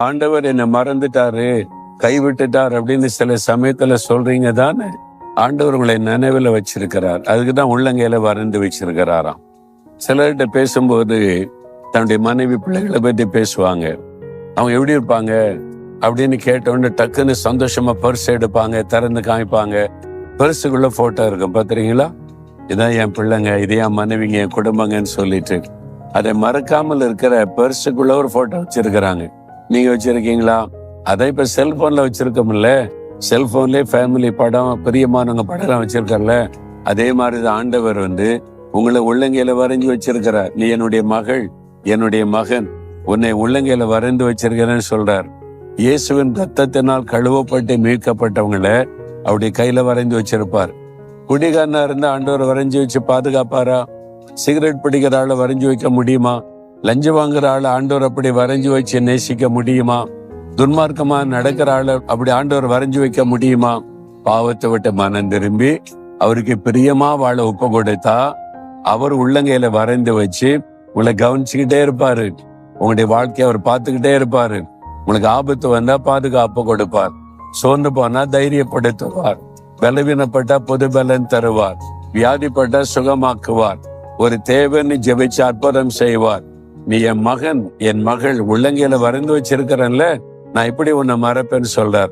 ஆண்டவர் என்னை மறந்துட்டாரு, கைவிட்டுட்டார் அப்படின்னு சில சமயத்துல சொல்றீங்க தானே. ஆண்டவர் உங்களை நினைவுல வச்சிருக்கிறார். அதுக்குதான் உள்ளங்கையில வரைந்து வச்சிருக்கிறாராம். சிலர்கிட்ட பேசும்போது தன்னுடைய மனைவி பிள்ளைகளை பத்தி பேசுவாங்க. அவங்க எப்படி இருப்பாங்க அப்படின்னு கேட்டோன்னு டக்குன்னு சந்தோஷமா பர்ஸ் எடுப்பாங்க, திறந்து காமிப்பாங்க. பர்ஸுக்குள்ள போட்டோ இருக்கும், பாத்துறீங்களா? இதான் என் பிள்ளைங்க, இது என் மனைவிங்க, என் குடும்பங்கன்னு சொல்லிட்டு அதை மறக்காமல் இருக்கிற பர்ஸுக்குள்ள ஒரு போட்டோ வச்சிருக்கிறாங்க. நீங்க வச்சிருக்கீங்களா? அதை இப்ப செல்போன்ல வச்சிருக்கோம்ல, செல்போன்லயே ஃபேமிலி படம், பிரியமானவங்க படம் வச்சிருக்கல. அதே மாதிரிதான் ஆண்டவர் உங்களை உள்ளங்கையில வரைஞ்சு வச்சிருக்கிறார். நீ என்னுடைய மகள், என்னுடைய மகன், உன்னை உள்ளங்கையில வரைந்து வச்சிருக்கிறேன்னு சொல்றார். இயேசுவின் ரத்தத்தினால் கழுவப்பட்டு மீட்கப்பட்டவங்களை அவருடைய கையில வரைந்து வச்சிருப்பார். குடிகாரனா இருந்தா ஆண்டவர் வரைஞ்சு வச்சு பாதுகாப்பாரா? சிகரெட் பிடிக்கிற ஆளை வரைஞ்சு வைக்க முடியுமா? லஞ்சம் வாங்குற ஆளை ஆண்டவர் அப்படி வரைஞ்சு வச்சு நேசிக்க முடியுமா? துன்மார்க்கமா நடக்கிற ஆளை அப்படி ஆண்டவர் வரைஞ்சு வைக்க முடியுமா? பாவத்தை விட்டு மனம் திரும்பி அவருக்கு பிரியமா வாழ ஒப்பு கொடுத்தா அவர் உள்ளங்கையில வரைந்து வச்சு உங்களை கவனிச்சுக்கிட்டே இருப்பாரு. உங்களுடைய வாழ்க்கையை அவர் பார்த்துக்கிட்டே இருப்பாரு. உங்களுக்கு ஆபத்து வந்தா பாதுகாப்பு கொடுப்பார். சோர்ந்து போனா தைரியப்படுத்துவார். பலவீனப்பட்டா பொது பலன் தருவார். வியாதிப்பட்டா சுகமாக்குவார். ஒரு தேவைன்னு ஜெபிச்சு அற்புதம் செய்வார். நீ என் மகன், என் மகள், உள்ளங்கையில வரைந்து வச்சிருக்கிறேன்ல, நான் இப்படி உன்னை மறப்பேன்னு சொல்றார்.